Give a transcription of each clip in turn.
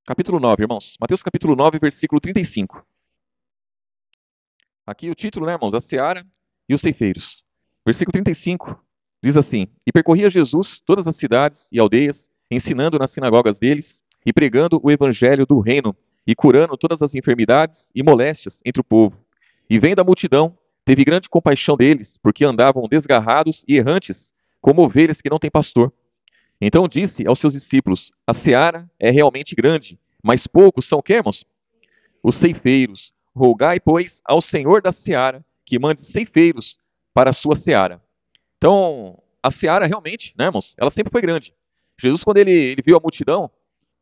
Capítulo 9, irmãos. Mateus capítulo 9, versículo 35. Aqui o título, né, irmãos? A seara e os ceifeiros. Versículo 35 diz assim: E percorria Jesus todas as cidades e aldeias, ensinando nas sinagogas deles e pregando o evangelho do reino e curando todas as enfermidades e moléstias entre o povo. E vendo a multidão, teve grande compaixão deles, porque andavam desgarrados e errantes, como ovelhas que não têm pastor. Então disse aos seus discípulos: A seara é realmente grande, mas poucos são o quê, irmãos? Os ceifeiros. Rogai, pois, ao Senhor da seara que mande ceifeiros para a sua seara. Então, a seara realmente, né, irmãos, ela sempre foi grande. Jesus, quando ele viu a multidão,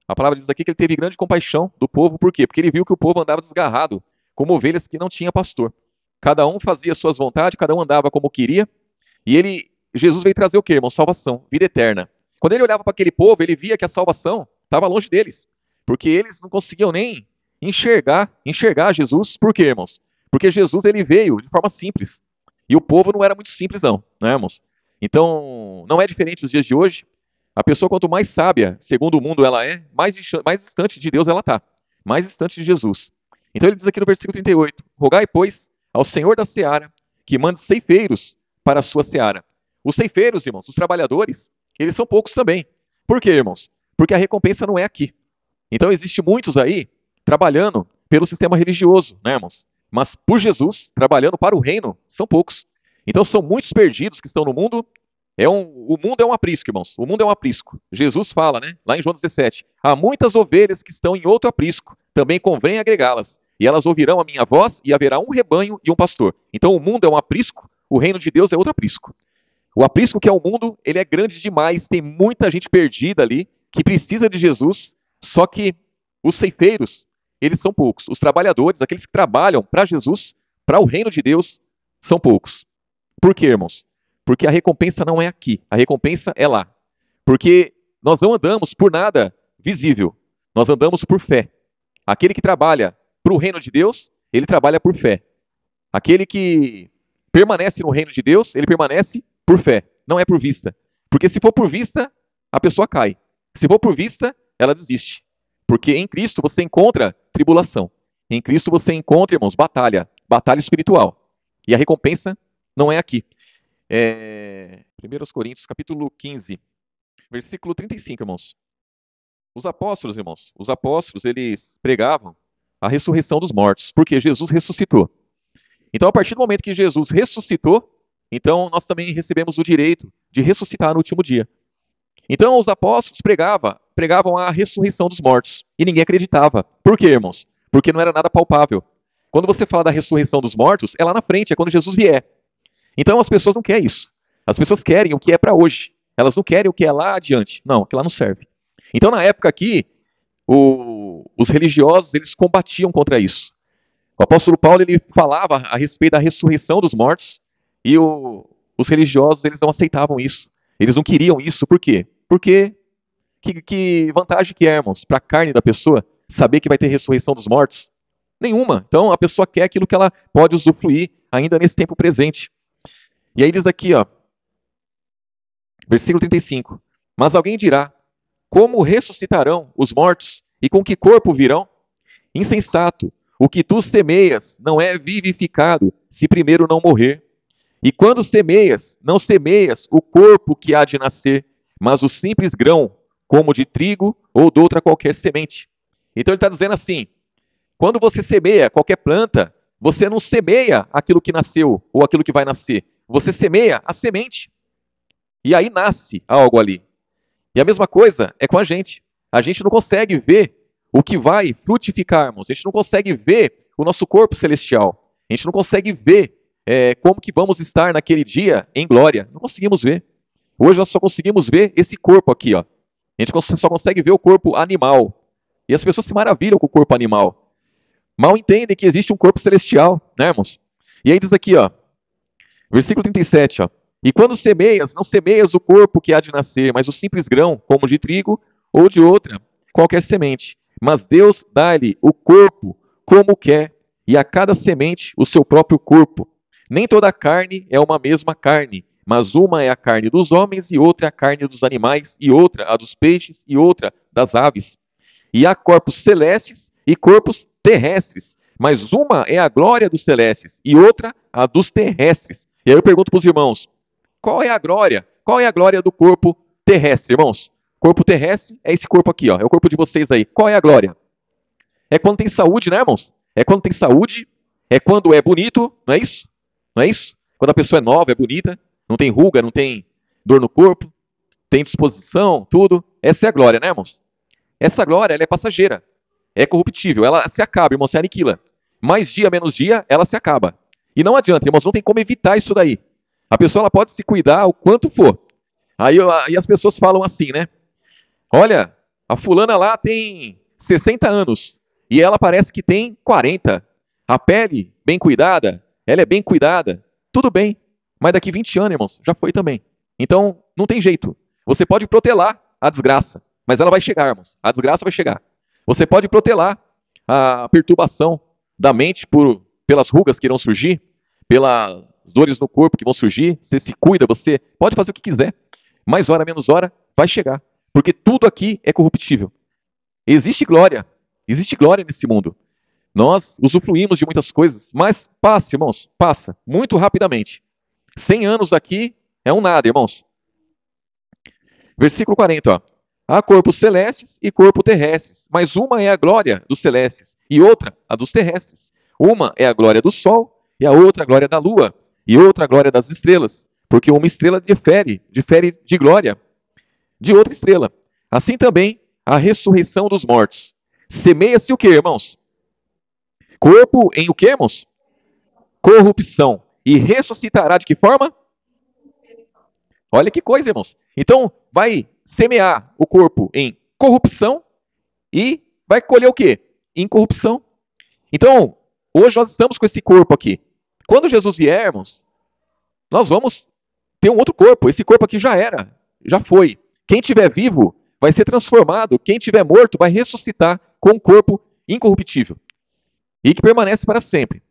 a palavra diz aqui que ele teve grande compaixão do povo, por quê? Porque ele viu que o povo andava desgarrado, como ovelhas que não tinha pastor. Cada um fazia suas vontades, cada um andava como queria, e Jesus veio trazer o quê, irmão? Salvação, vida eterna. Quando ele olhava para aquele povo, ele via que a salvação estava longe deles, porque eles não conseguiam nem enxergar Jesus. Por quê, irmãos? Porque Jesus ele veio de forma simples, e o povo não era muito simples não, né, irmãos? Então, não é diferente dos dias de hoje. A pessoa, quanto mais sábia, segundo o mundo ela é, mais distante de Deus ela está, mais distante de Jesus. Então ele diz aqui no versículo 38, Rogai, pois, ao Senhor da seara, que mande ceifeiros para a sua seara. Os ceifeiros, irmãos, os trabalhadores, eles são poucos também. Por quê, irmãos? Porque a recompensa não é aqui. Então existe muitos aí trabalhando pelo sistema religioso, né, irmãos? Mas por Jesus, trabalhando para o reino, são poucos. Então são muitos perdidos que estão no mundo. O mundo é um aprisco, irmãos. O mundo é um aprisco. Jesus fala, né, lá em João 17: há muitas ovelhas que estão em outro aprisco, também convém agregá-las. E elas ouvirão a minha voz, e haverá um rebanho e um pastor. Então o mundo é um aprisco, o reino de Deus é outro aprisco. O aprisco que é o mundo, ele é grande demais, tem muita gente perdida ali, que precisa de Jesus, só que os ceifeiros, eles são poucos. Os trabalhadores, aqueles que trabalham para Jesus, para o reino de Deus, são poucos. Por quê, irmãos? Porque a recompensa não é aqui, a recompensa é lá. Porque nós não andamos por nada visível, nós andamos por fé. Aquele que trabalha para o reino de Deus, ele trabalha por fé. Aquele que permanece no reino de Deus, ele permanece por fé, não é por vista. Porque se for por vista, a pessoa cai. Se for por vista, ela desiste. Porque em Cristo você encontra tribulação. Em Cristo você encontra, irmãos, batalha espiritual. E a recompensa não é aqui. 1 Coríntios, capítulo 15, versículo 35, irmãos. Os apóstolos, eles pregavam a ressurreição dos mortos, porque Jesus ressuscitou. Então, a partir do momento que Jesus ressuscitou, então nós também recebemos o direito de ressuscitar no último dia. Então, os apóstolos pregavam a ressurreição dos mortos, e ninguém acreditava. Por quê, irmãos? Porque não era nada palpável. Quando você fala da ressurreição dos mortos, é lá na frente, é quando Jesus vier. Então, as pessoas não querem isso. As pessoas querem o que é para hoje. Elas não querem o que é lá adiante. Não, aquilo lá não serve. Então, na época aqui, os religiosos, eles combatiam contra isso. O apóstolo Paulo, ele falava a respeito da ressurreição dos mortos, e os religiosos, eles não aceitavam isso. Eles não queriam isso. Por quê? Porque que vantagem que é, irmãos, para a carne da pessoa saber que vai ter ressurreição dos mortos? Nenhuma. Então, a pessoa quer aquilo que ela pode usufruir ainda nesse tempo presente. E aí diz aqui, ó, versículo 35. Mas alguém dirá, como ressuscitarão os mortos e com que corpo virão? Insensato, o que tu semeias não é vivificado se primeiro não morrer. E quando semeias, não semeias o corpo que há de nascer, mas o simples grão, como de trigo ou de outra qualquer semente. Então ele está dizendo assim, quando você semeia qualquer planta, você não semeia aquilo que nasceu ou aquilo que vai nascer. Você semeia a semente. E aí nasce algo ali. E a mesma coisa é com a gente. A gente não consegue ver o que vai frutificar, irmãos. A gente não consegue ver o nosso corpo celestial. A gente não consegue ver como que vamos estar naquele dia em glória. Não conseguimos ver. Hoje nós só conseguimos ver esse corpo aqui, ó. A gente só consegue ver o corpo animal. E as pessoas se maravilham com o corpo animal. Mal entendem que existe um corpo celestial, né, irmãos? E aí diz aqui, ó, versículo 37, ó. E quando semeias, não semeias o corpo que há de nascer, mas o simples grão, como de trigo ou de outra, qualquer semente. Mas Deus dá-lhe o corpo como quer, e a cada semente o seu próprio corpo. Nem toda a carne é uma mesma carne, mas uma é a carne dos homens, e outra é a carne dos animais, e outra a dos peixes, e outra das aves. E há corpos celestes e corpos terrestres. Mas uma é a glória dos celestes e outra a dos terrestres. E aí eu pergunto para os irmãos, qual é a glória? Qual é a glória do corpo terrestre, irmãos? Corpo terrestre é esse corpo aqui, ó, é o corpo de vocês aí. Qual é a glória? É quando tem saúde, né, irmãos? É quando tem saúde, é quando é bonito, não é isso? Não é isso? Quando a pessoa é nova, é bonita, não tem ruga, não tem dor no corpo, tem disposição, tudo. Essa é a glória, né, irmãos? Essa glória, ela é passageira, é corruptível, ela se acaba, irmãos, se aniquila. Mais dia, menos dia, ela se acaba. E não adianta, irmãos, não tem como evitar isso daí. A pessoa ela pode se cuidar o quanto for. Aí as pessoas falam assim, né? Olha, a fulana lá tem 60 anos e ela parece que tem 40. A pele bem cuidada, ela é bem cuidada. Tudo bem, mas daqui 20 anos, irmãos, já foi também. Então, não tem jeito. Você pode protelar a desgraça, mas ela vai chegar, irmãos. A desgraça vai chegar. Você pode protelar a perturbação da mente pelas rugas que irão surgir, pelas dores no corpo que vão surgir. Você se cuida, você pode fazer o que quiser. Mais hora, menos hora, vai chegar. Porque tudo aqui é corruptível. Existe glória nesse mundo. Nós usufruímos de muitas coisas, mas passa, irmãos, passa muito rapidamente. 100 anos aqui é um nada, irmãos. Versículo 40, ó. Há corpos celestes e corpos terrestres, mas uma é a glória dos celestes e outra a dos terrestres. Uma é a glória do sol e a outra a glória da lua e outra a glória das estrelas, porque uma estrela difere de glória de outra estrela. Assim também a ressurreição dos mortos. Semeia-se o que, irmãos? Corpo em o que, irmãos? Corrupção. E ressuscitará de que forma? Olha que coisa, irmãos. Então, vai semear o corpo em corrupção e vai colher o quê? Incorrupção. Então, hoje nós estamos com esse corpo aqui. Quando Jesus vier, irmãos, nós vamos ter um outro corpo. Esse corpo aqui já era, já foi. Quem estiver vivo vai ser transformado. Quem estiver morto vai ressuscitar com um corpo incorruptível e que permanece para sempre.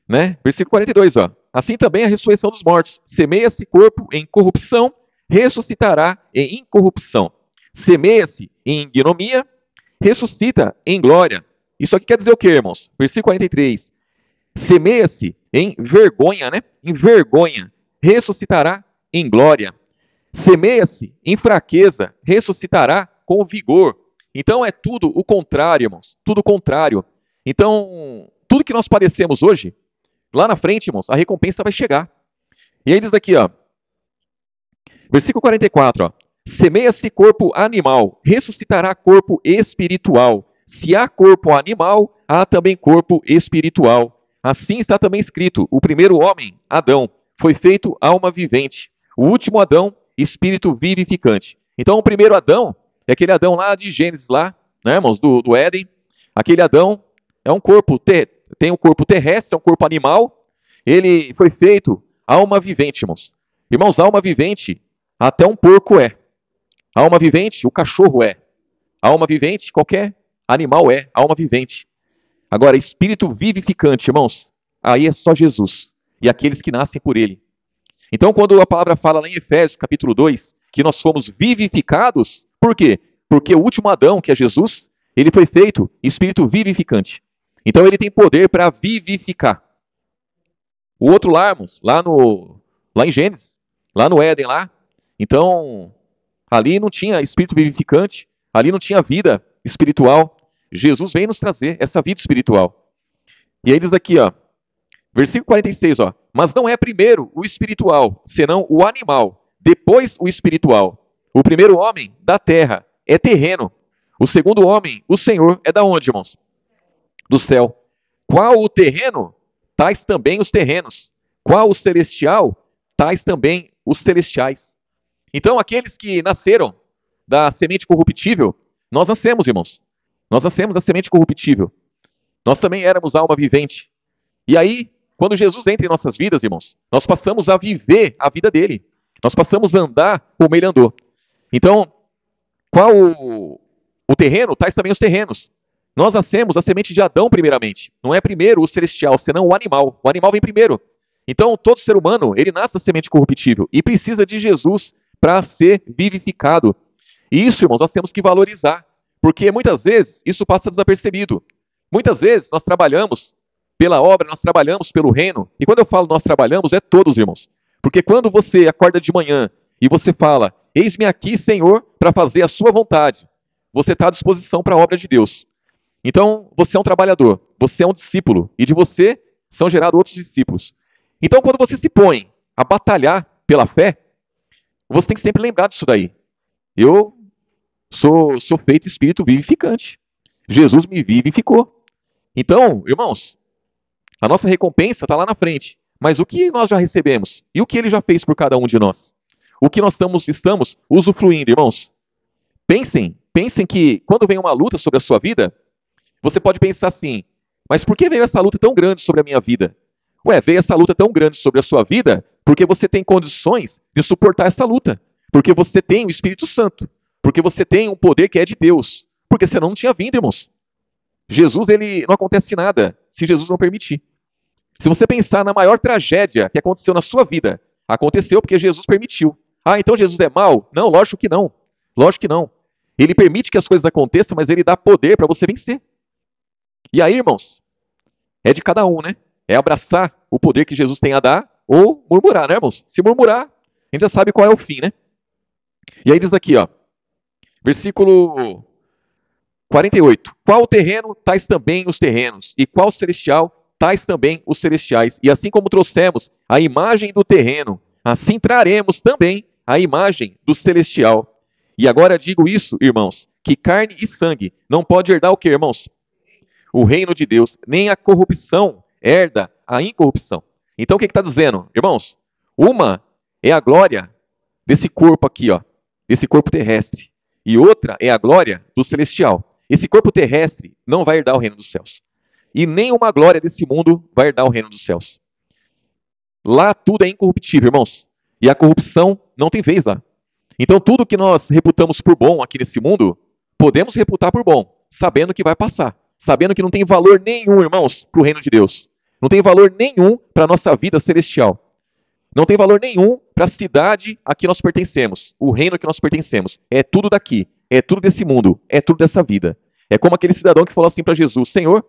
Né? Versículo 42, ó. Assim também a ressurreição dos mortos. Semeia-se corpo em corrupção, ressuscitará em incorrupção. Semeia-se em ignomia, ressuscita em glória. Isso aqui quer dizer o que, irmãos? Versículo 43. Semeia-se em vergonha, né? Em vergonha, ressuscitará em glória. Semeia-se em fraqueza, ressuscitará com vigor. Então é tudo o contrário, irmãos. Tudo o contrário. Então, tudo que nós padecemos hoje, lá na frente, irmãos, a recompensa vai chegar. E aí diz aqui, ó, versículo 44, ó, semeia-se corpo animal, ressuscitará corpo espiritual. Se há corpo animal, há também corpo espiritual. Assim está também escrito, o primeiro homem, Adão, foi feito alma vivente. O último Adão, espírito vivificante. Então o primeiro Adão é aquele Adão lá de Gênesis, lá, né, irmãos, do Éden. Aquele Adão é um corpo, tem um corpo terrestre, é um corpo animal. Ele foi feito alma vivente, irmãos. Irmãos, alma vivente, até um porco é. Alma vivente, o cachorro é. Alma vivente, qualquer animal é. Alma vivente. Agora, espírito vivificante, irmãos, aí é só Jesus e aqueles que nascem por ele. Então, quando a palavra fala lá em Efésios, capítulo 2, que nós fomos vivificados, por quê? Porque o último Adão, que é Jesus, ele foi feito espírito vivificante. Então, ele tem poder para vivificar. O outro lá, irmãos, lá em Gênesis, lá no Éden, lá, então, ali não tinha espírito vivificante, ali não tinha vida espiritual. Jesus vem nos trazer essa vida espiritual. E aí diz aqui, ó, versículo 46, ó, mas não é primeiro o espiritual, senão o animal, depois o espiritual. O primeiro homem da terra é terreno. O segundo homem, o Senhor, é da onde, irmãos? Do céu. Qual o terreno? Tais também os terrenos. Qual o celestial? Tais também os celestiais. Então, aqueles que nasceram da semente corruptível, nós nascemos, irmãos. Nós nascemos da semente corruptível. Nós também éramos alma vivente. E aí, quando Jesus entra em nossas vidas, irmãos, nós passamos a viver a vida dele. Nós passamos a andar como ele andou. Então, qual o terreno? Tais também os terrenos. Nós nascemos da semente de Adão primeiramente. Não é primeiro o celestial, senão o animal. O animal vem primeiro. Então, todo ser humano, ele nasce da semente corruptível e precisa de Jesus para ser vivificado. E isso, irmãos, nós temos que valorizar. Porque muitas vezes isso passa desapercebido. Muitas vezes nós trabalhamos pela obra, nós trabalhamos pelo reino. E quando eu falo nós trabalhamos, é todos, irmãos. Porque quando você acorda de manhã e você fala, eis-me aqui, Senhor, para fazer a sua vontade, você está à disposição para a obra de Deus. Então, você é um trabalhador, você é um discípulo, e de você são gerados outros discípulos. Então, quando você se põe a batalhar pela fé, você tem que sempre lembrar disso daí. Eu sou feito espírito vivificante. Jesus me vivificou. Então, irmãos, a nossa recompensa está lá na frente. Mas o que nós já recebemos? E o que ele já fez por cada um de nós? O que nós estamos usufruindo, irmãos? Pensem que quando vem uma luta sobre a sua vida, você pode pensar assim, mas por que veio essa luta tão grande sobre a minha vida? Ué, veio essa luta tão grande sobre a sua vida porque você tem condições de suportar essa luta. Porque você tem o Espírito Santo. Porque você tem um poder que é de Deus. Porque senão não tinha vindo, irmãos. Jesus, ele não acontece nada se Jesus não permitir. Se você pensar na maior tragédia que aconteceu na sua vida, aconteceu porque Jesus permitiu. Ah, então Jesus é mau? Não, lógico que não. Lógico que não. Ele permite que as coisas aconteçam, mas ele dá poder para você vencer. E aí, irmãos, é de cada um, né? É abraçar o poder que Jesus tem a dar ou murmurar, né, irmãos? Se murmurar, a gente já sabe qual é o fim, né? E aí diz aqui, ó, versículo 48. Qual terreno, tais também os terrenos, e qual celestial, tais também os celestiais. E assim como trouxemos a imagem do terreno, assim traremos também a imagem do celestial. E agora digo isso, irmãos, que carne e sangue não pode herdar o que, irmãos? O reino de Deus, nem a corrupção herda a incorrupção. Então o que está dizendo? Irmãos, uma é a glória desse corpo aqui, ó, desse corpo terrestre. E outra é a glória do celestial. Esse corpo terrestre não vai herdar o reino dos céus. E nenhuma glória desse mundo vai herdar o reino dos céus. Lá tudo é incorruptível, irmãos. E a corrupção não tem vez lá. Então tudo que nós reputamos por bom aqui nesse mundo, podemos reputar por bom, sabendo que vai passar. Sabendo que não tem valor nenhum, irmãos, para o reino de Deus. Não tem valor nenhum para a nossa vida celestial. Não tem valor nenhum para a cidade a que nós pertencemos, o reino a que nós pertencemos. É tudo daqui, é tudo desse mundo, é tudo dessa vida. É como aquele cidadão que falou assim para Jesus, Senhor,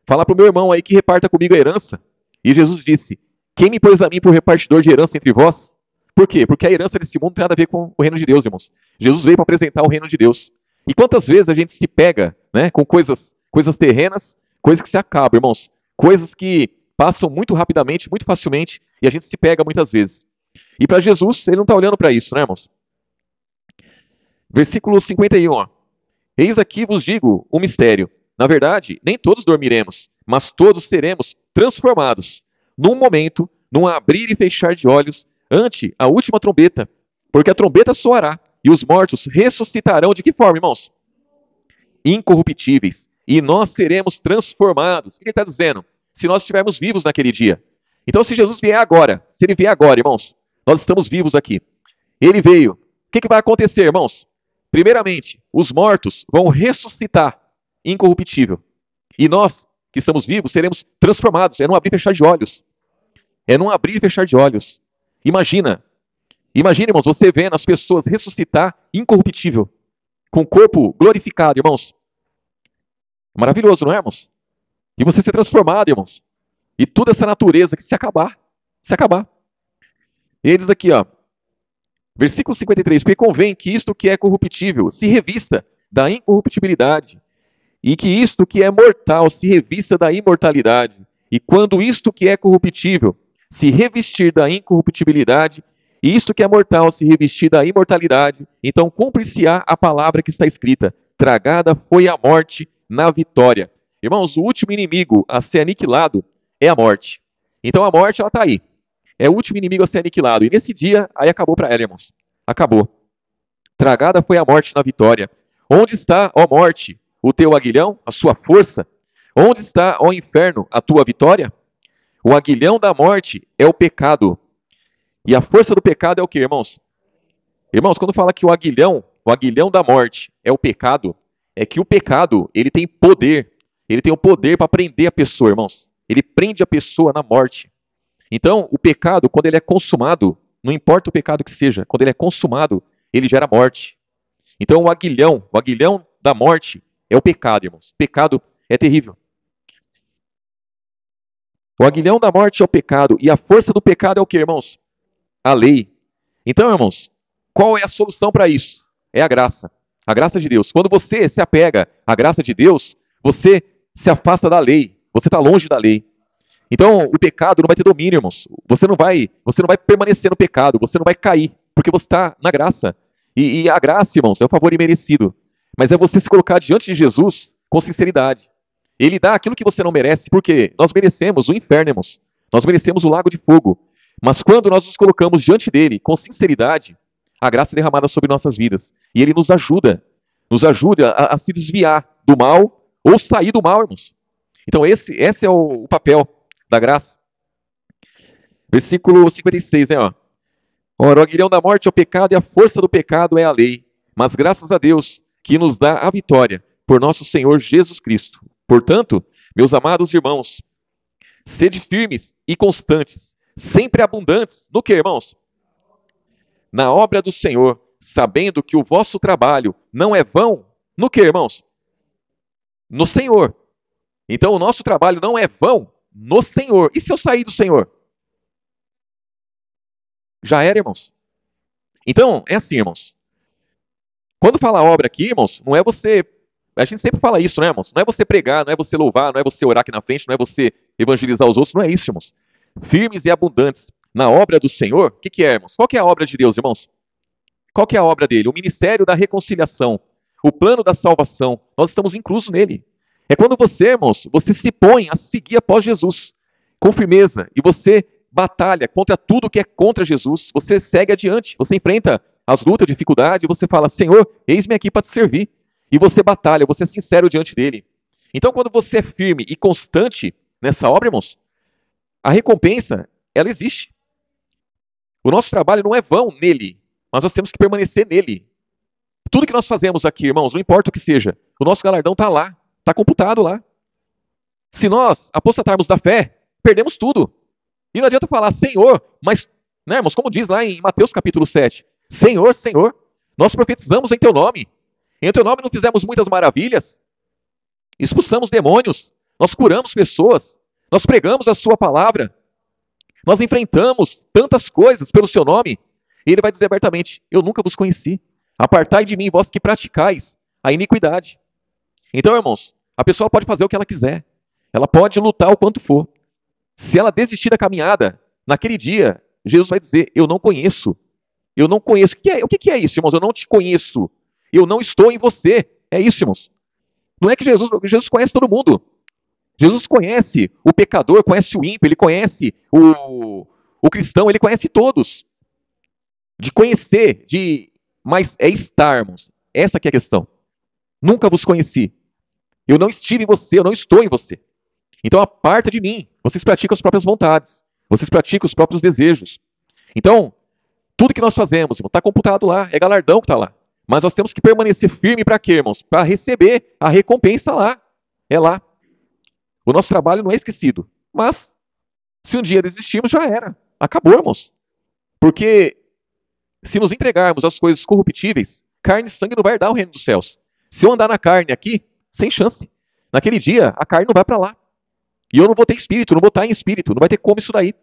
fala para o meu irmão aí que reparta comigo a herança. E Jesus disse, quem me pôs a mim por repartidor de herança entre vós? Por quê? Porque a herança desse mundo não tem nada a ver com o reino de Deus, irmãos. Jesus veio para apresentar o reino de Deus. E quantas vezes a gente se pega, né, com coisas terrenas, coisas que se acabam, irmãos. Coisas que passam muito rapidamente, muito facilmente, e a gente se pega muitas vezes. E para Jesus, ele não está olhando para isso, né, irmãos? Versículo 51, ó. Eis aqui vos digo um mistério. Na verdade, nem todos dormiremos, mas todos seremos transformados. Num momento, num abrir e fechar de olhos, ante a última trombeta. Porque a trombeta soará, e os mortos ressuscitarão de que forma, irmãos? Incorruptíveis. E nós seremos transformados. O que ele está dizendo? Se nós estivermos vivos naquele dia. Então, se Jesus vier agora, se ele vier agora, irmãos, nós estamos vivos aqui. Ele veio. O que vai acontecer, irmãos? Primeiramente, os mortos vão ressuscitar incorruptível. E nós, que estamos vivos, seremos transformados. É num abrir e fechar de olhos. É num abrir e fechar de olhos. Imagina, irmãos, você vendo as pessoas ressuscitar incorruptível, com o corpo glorificado, irmãos. Maravilhoso, não é, irmãos? E você ser transformado, irmãos. E toda essa natureza que se acabar. E ele diz aqui, ó, versículo 53, porque convém que isto que é corruptível se revista da incorruptibilidade, e que isto que é mortal se revista da imortalidade. E quando isto que é corruptível se revestir da incorruptibilidade, e isto que é mortal se revestir da imortalidade, então cumprir-se-á a palavra que está escrita, tragada foi a morte na vitória. Irmãos, o último inimigo a ser aniquilado é a morte. Então a morte, ela está aí. É o último inimigo a ser aniquilado. E nesse dia, aí acabou para ela, irmãos. Acabou. Tragada foi a morte na vitória. Onde está, ó morte, o teu aguilhão, a sua força? Onde está, ó inferno, a tua vitória? O aguilhão da morte é o pecado. E a força do pecado é o que, irmãos? Irmãos, quando fala que o aguilhão da morte é o pecado, é que o pecado, ele tem poder. Ele tem o poder para prender a pessoa, irmãos. Ele prende a pessoa na morte. Então, o pecado, quando ele é consumado, não importa o pecado que seja, quando ele é consumado, ele gera morte. Então, o aguilhão da morte é o pecado, irmãos. Pecado é terrível. O aguilhão da morte é o pecado. E a força do pecado é o que, irmãos? A lei. Então, irmãos, qual é a solução para isso? É a graça. A graça de Deus. Quando você se apega à graça de Deus, você se afasta da lei. Você está longe da lei. Então, o pecado não vai ter domínio, irmãos. Você não vai permanecer no pecado. Você não vai cair, porque você está na graça. E a graça, irmãos, é um favor imerecido. Mas é você se colocar diante de Jesus com sinceridade. Ele dá aquilo que você não merece, porque nós merecemos o inferno, irmãos. Nós merecemos o lago de fogo. Mas quando nós nos colocamos diante dele com sinceridade, a graça é derramada sobre nossas vidas. E ele nos ajuda a se desviar do mal ou sair do mal, irmãos. Então esse é o papel da graça. Versículo 56, né? Ó. Ora, o aguilhão da morte é o pecado e a força do pecado é a lei. Mas graças a Deus que nos dá a vitória por nosso Senhor Jesus Cristo. Portanto, meus amados irmãos, sede firmes e constantes, sempre abundantes, no que, irmãos? Na obra do Senhor, sabendo que o vosso trabalho não é vão, no que, irmãos? No Senhor. Então, o nosso trabalho não é vão no Senhor. E se eu sair do Senhor? Já era, irmãos. Então, é assim, irmãos. Quando fala obra aqui, irmãos, não é você... A gente sempre fala isso, né, irmãos? Não é você pregar, não é você louvar, não é você orar aqui na frente, não é você evangelizar os outros, não é isso, irmãos. Firmes e abundantes na obra do Senhor, o que é, irmãos? Qual que é a obra de Deus, irmãos? Qual que é a obra dele? O ministério da reconciliação, o plano da salvação. Nós estamos inclusos nele. É quando você, irmãos, você se põe a seguir após Jesus, com firmeza, e você batalha contra tudo que é contra Jesus, você segue adiante, você enfrenta as lutas, dificuldades, e você fala, Senhor, eis-me aqui para te servir. E você batalha, você é sincero diante dele. Então, quando você é firme e constante nessa obra, irmãos, a recompensa, ela existe. O nosso trabalho não é vão nele, mas nós temos que permanecer nele. Tudo que nós fazemos aqui, irmãos, não importa o que seja, o nosso galardão está lá, está computado lá. Se nós apostatarmos da fé, perdemos tudo. E não adianta falar, Senhor, mas, né, irmãos, como diz lá em Mateus capítulo 7, Senhor, Senhor, nós profetizamos em teu nome. Em teu nome não fizemos muitas maravilhas, expulsamos demônios, nós curamos pessoas, nós pregamos a sua palavra, nós enfrentamos tantas coisas pelo seu nome. E ele vai dizer abertamente, eu nunca vos conheci. Apartai de mim, vós que praticais a iniquidade. Então, irmãos, a pessoa pode fazer o que ela quiser, ela pode lutar o quanto for. Se ela desistir da caminhada, naquele dia, Jesus vai dizer, eu não conheço. Eu não conheço. O que é isso, irmãos? Eu não te conheço. Eu não estou em você. É isso, irmãos. Não é que Jesus conhece todo mundo. Jesus conhece o pecador, conhece o ímpio, ele conhece o cristão, ele conhece todos. De conhecer, mas é estar, irmãos. Essa que é a questão. Nunca vos conheci. Eu não estive em você, eu não estou em você. Então aparta de mim. Vocês praticam as próprias vontades. Vocês praticam os próprios desejos. Então, tudo que nós fazemos, irmão, está computado lá, é galardão que está lá. Mas nós temos que permanecer firme para quê, irmãos? Para receber a recompensa lá. É lá. O nosso trabalho não é esquecido. Mas, se um dia desistirmos, já era. Acabou, irmãos. Porque se nos entregarmos às coisas corruptíveis, carne e sangue não vai herdar o reino dos céus. Se eu andar na carne aqui, sem chance. Naquele dia, a carne não vai para lá. E eu não vou ter espírito, não vou estar em espírito. Não vai ter como isso daí.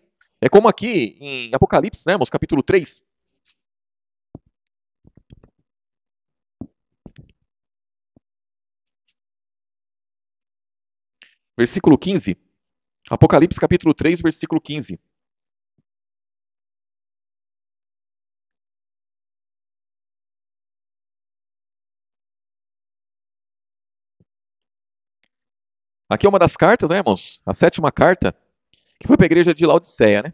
É como aqui em Apocalipse, né, irmãos? Capítulo 3. Versículo 15. Apocalipse capítulo 3, versículo 15. Aqui é uma das cartas, né, irmãos? A 7ª carta, que foi para a igreja de Laodiceia, né?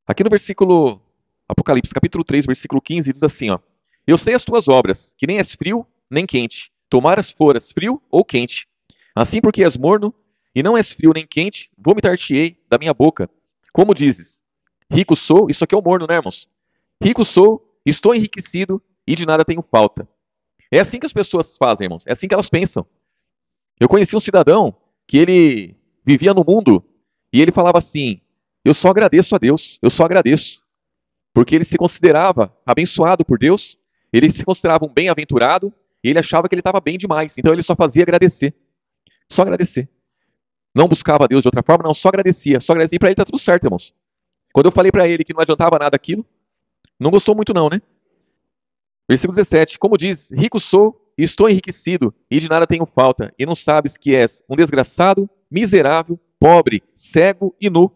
Aqui no versículo, Apocalipse capítulo 3, versículo 15, diz assim, ó. Eu sei as tuas obras, que nem és frio, nem quente. Tomaras foras frio ou quente. Assim porque és morno, e não és frio nem quente, vomitar-te-ei da minha boca. Como dizes, rico sou, isso aqui é o morno, né, irmãos? Rico sou, estou enriquecido, e de nada tenho falta. É assim que as pessoas fazem, irmãos. É assim que elas pensam. Eu conheci um cidadão que ele vivia no mundo e ele falava assim, eu só agradeço a Deus, eu só agradeço. Porque ele se considerava abençoado por Deus, Ele se considerava um bem-aventurado e ele achava que ele estava bem demais. Então ele só fazia agradecer. Só agradecer. Não buscava a Deus de outra forma, não, só agradecia. Só agradecia e para ele está tudo certo, irmãos. Quando eu falei para ele que não adiantava nada aquilo, não gostou muito não, né? Versículo 17. Como diz, rico sou e estou enriquecido e de nada tenho falta. E não sabes que és um desgraçado, miserável, pobre, cego e nu.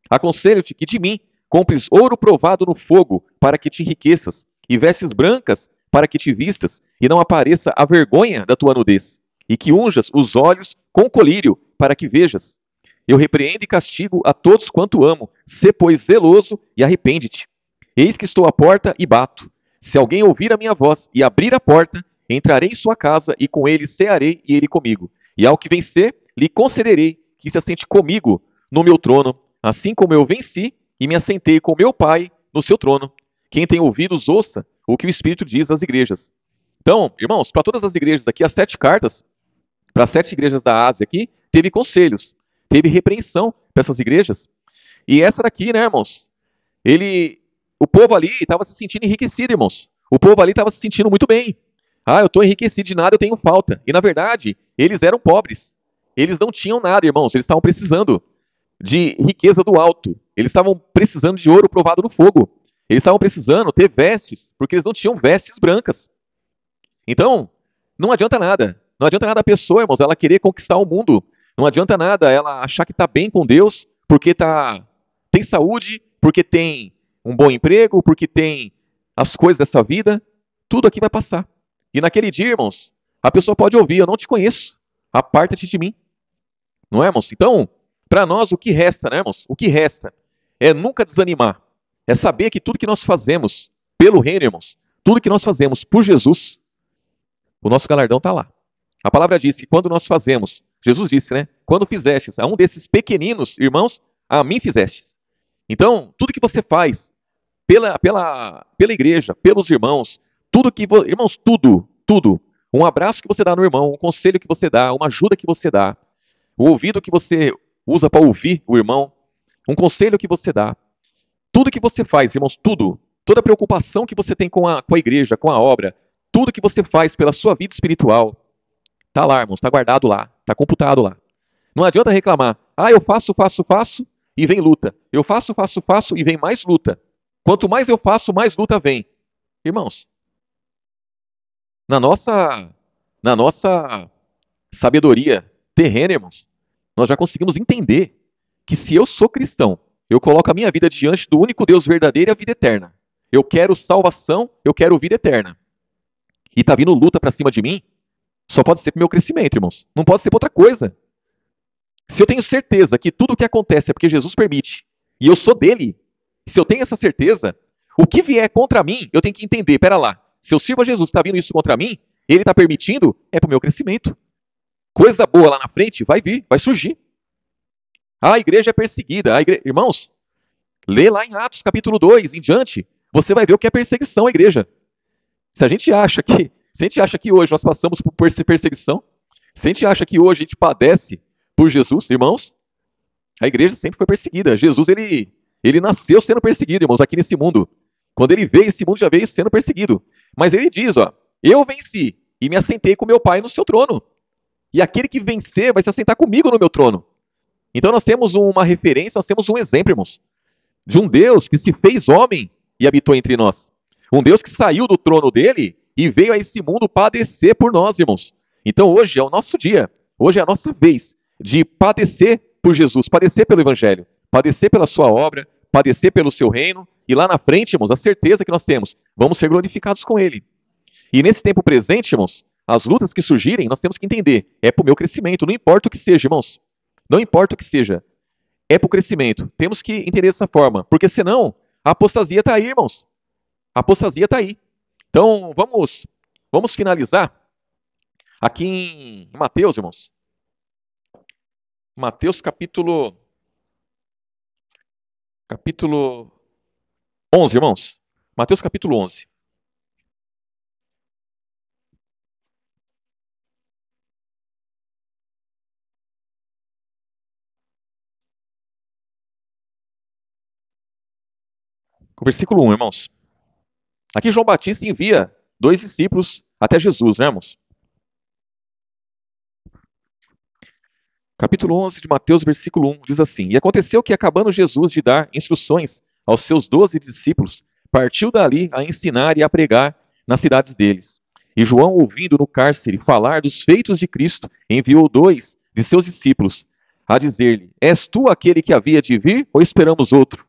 Aconselho-te que de mim compres ouro provado no fogo para que te enriqueças e vestes brancas para que te vistas e não apareça a vergonha da tua nudez. E que unjas os olhos com colírio para que vejas. Eu repreendo e castigo a todos quanto amo. Sê, pois, zeloso e arrepende-te. Eis que estou à porta e bato. Se alguém ouvir a minha voz e abrir a porta, entrarei em sua casa e com ele cearei e ele comigo. E ao que vencer, lhe concederei que se assente comigo no meu trono, assim como eu venci e me assentei com meu Pai no seu trono. Quem tem ouvidos, ouça o que o Espírito diz às igrejas. Então, irmãos, para todas as igrejas aqui, as 7 cartas, para as 7 igrejas da Ásia aqui, teve conselhos, teve repreensão para essas igrejas. E essa daqui, né, irmãos, o povo ali estava se sentindo enriquecido, irmãos. O povo ali estava se sentindo muito bem. Ah, eu estou enriquecido, de nada eu tenho falta. E na verdade, eles eram pobres. Eles não tinham nada, irmãos. Eles estavam precisando de riqueza do alto. Eles estavam precisando de ouro provado no fogo. Eles estavam precisando ter vestes, porque eles não tinham vestes brancas. Então, não adianta nada. Não adianta nada a pessoa, irmãos, ela querer conquistar o mundo. Não adianta nada ela achar que está bem com Deus, porque tem saúde, porque tem um bom emprego, porque tem as coisas dessa vida. Tudo aqui vai passar. E naquele dia, irmãos, a pessoa pode ouvir: eu não te conheço, aparta-te de mim. Não é, irmãos? Então, para nós, o que resta, né, irmãos? O que resta é nunca desanimar. É saber que tudo que nós fazemos pelo reino, irmãos, tudo que nós fazemos por Jesus, o nosso galardão está lá. A palavra diz que quando nós fazemos, Jesus disse, né? Quando fizestes a um desses pequeninos irmãos, a mim fizestes. Então, tudo que você faz pela igreja, pelos irmãos, irmãos, tudo. Um abraço que você dá no irmão, um conselho que você dá, uma ajuda que você dá, o ouvido que você usa para ouvir o irmão, um conselho que você dá, tudo que você faz, irmãos, tudo, toda preocupação que você tem com a igreja, com a obra, tudo que você faz pela sua vida espiritual, está lá, irmãos, está guardado lá, está computado lá. Não adianta reclamar. Ah, eu faço e vem luta. Eu faço e vem mais luta. Quanto mais eu faço, mais luta vem. Irmãos, na nossa sabedoria terrena, irmãos, nós já conseguimos entender que se eu sou cristão, eu coloco a minha vida diante do único Deus verdadeiro e a vida eterna. Eu quero salvação, eu quero vida eterna. E está vindo luta para cima de mim, só pode ser para o meu crescimento, irmãos. Não pode ser para outra coisa. Se eu tenho certeza que tudo o que acontece é porque Jesus permite, e eu sou dele, se eu tenho essa certeza, o que vier contra mim, eu tenho que entender, pera lá, se eu sirvo a Jesus, está vindo isso contra mim, ele está permitindo, é para o meu crescimento. Coisa boa lá na frente vai vir, vai surgir. A igreja é perseguida. Irmãos, lê lá em Atos capítulo 2 em diante, você vai ver o que é perseguição à igreja. Se a gente acha que hoje nós passamos por perseguição, se a gente acha que hoje a gente padece por Jesus, irmãos, a igreja sempre foi perseguida. Jesus, ele nasceu sendo perseguido, irmãos, aqui nesse mundo. Quando ele veio, esse mundo já veio sendo perseguido. Mas ele diz, ó, eu venci e me assentei com meu Pai no seu trono. E aquele que vencer vai se assentar comigo no meu trono. Então nós temos uma referência, nós temos um exemplo, irmãos, de um Deus que se fez homem e habitou entre nós. Um Deus que saiu do trono dele e veio a esse mundo padecer por nós, irmãos. Então hoje é o nosso dia, hoje é a nossa vez de padecer por Jesus, padecer pelo Evangelho, padecer pela sua obra, padecer pelo seu reino, e lá na frente, irmãos, a certeza que nós temos, vamos ser glorificados com ele. E nesse tempo presente, irmãos, as lutas que surgirem, nós temos que entender, é para o meu crescimento, não importa o que seja, irmãos. Não importa o que seja, é para o crescimento. Temos que entender dessa forma, porque senão a apostasia está aí, irmãos. A apostasia está aí. Então, vamos finalizar aqui em Mateus, irmãos. Mateus capítulo 11, irmãos. Mateus capítulo 11. O versículo 1, irmãos. Aqui João Batista envia 2 discípulos até Jesus, né, irmãos? Capítulo 11 de Mateus, versículo 1, diz assim: E aconteceu que, acabando Jesus de dar instruções aos seus 12 discípulos, partiu dali a ensinar e a pregar nas cidades deles. E João, ouvindo no cárcere falar dos feitos de Cristo, enviou 2 de seus discípulos a dizer-lhe: És tu aquele que havia de vir, ou esperamos outro?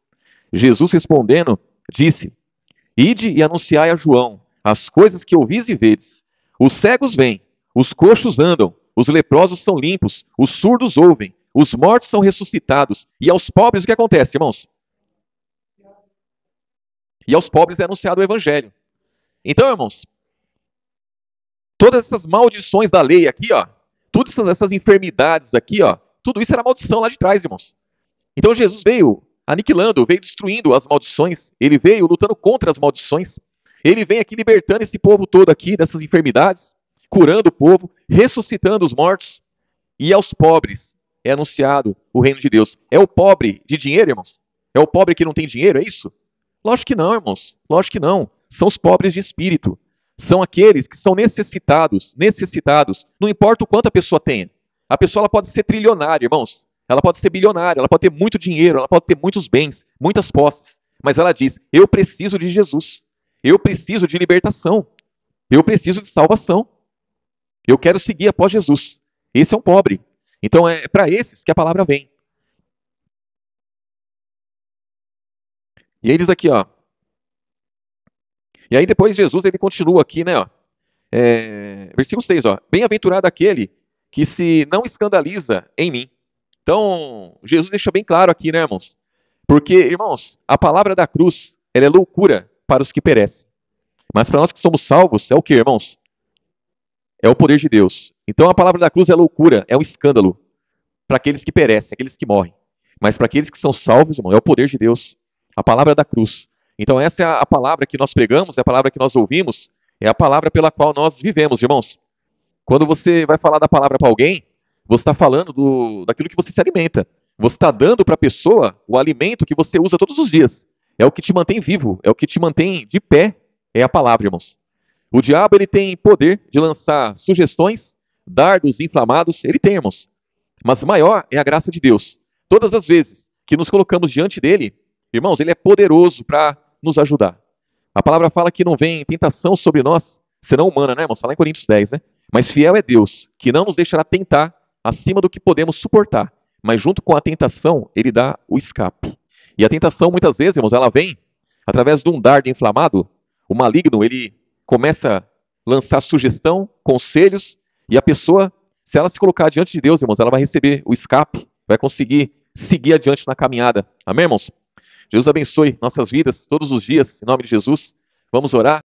Jesus respondendo, disse: Ide e anunciai a João as coisas que ouvis e vedes. Os cegos vêm, os coxos andam, os leprosos são limpos, os surdos ouvem, os mortos são ressuscitados. E aos pobres o que acontece, irmãos? E aos pobres é anunciado o evangelho. Então, irmãos, todas essas maldições da lei aqui, ó, todas essas enfermidades aqui, ó, tudo isso era maldição lá de trás, irmãos. Então Jesus veio aniquilando, veio destruindo as maldições, ele veio lutando contra as maldições, ele vem aqui libertando esse povo todo aqui dessas enfermidades, curando o povo, ressuscitando os mortos, e aos pobres é anunciado o reino de Deus. É o pobre de dinheiro, irmãos? É o pobre que não tem dinheiro, é isso? Lógico que não, irmãos, lógico que não. São os pobres de espírito, são aqueles que são necessitados, não importa o quanto a pessoa tenha. A pessoa ela pode ser trilionária, irmãos, ela pode ser bilionária, ela pode ter muito dinheiro, ela pode ter muitos bens, muitas posses, mas ela diz: eu preciso de Jesus, eu preciso de libertação, eu preciso de salvação, eu quero seguir após Jesus. Esse é um pobre. Então é para esses que a palavra vem. E aí diz aqui, ó. E aí depois Jesus ele continua aqui, né? Ó, versículo 6, ó. Bem-aventurado aquele que se não escandaliza em mim. Então, Jesus deixa bem claro aqui, né, irmãos? Porque, irmãos, a palavra da cruz, ela é loucura para os que perecem. Mas para nós que somos salvos, é o que, irmãos? É o poder de Deus. Então a palavra da cruz é loucura, é um escândalo para aqueles que perecem, aqueles que morrem. Mas para aqueles que são salvos, irmão, é o poder de Deus. A palavra da cruz. Então essa é a palavra que nós pregamos, é a palavra que nós ouvimos, é a palavra pela qual nós vivemos, irmãos. Quando você vai falar da palavra para alguém, você está falando daquilo que você se alimenta. Você está dando para a pessoa o alimento que você usa todos os dias. É o que te mantém vivo, é o que te mantém de pé, é a palavra, irmãos. O diabo ele tem poder de lançar sugestões, dardos inflamados, ele tem, irmãos. Mas maior é a graça de Deus. Todas as vezes que nos colocamos diante dele, irmãos, ele é poderoso para nos ajudar. A palavra fala que não vem tentação sobre nós, senão humana, né, irmãos? Fala em Coríntios 10, né? Mas fiel é Deus, que não nos deixará tentar acima do que podemos suportar. Mas junto com a tentação, ele dá o escape. E a tentação, muitas vezes, irmãos, ela vem através de um dardo inflamado. O maligno, ele começa a lançar sugestão, conselhos, e a pessoa, se ela se colocar diante de Deus, irmãos, ela vai receber o escape, vai conseguir seguir adiante na caminhada. Amém, irmãos? Jesus abençoe nossas vidas todos os dias, em nome de Jesus. Vamos orar.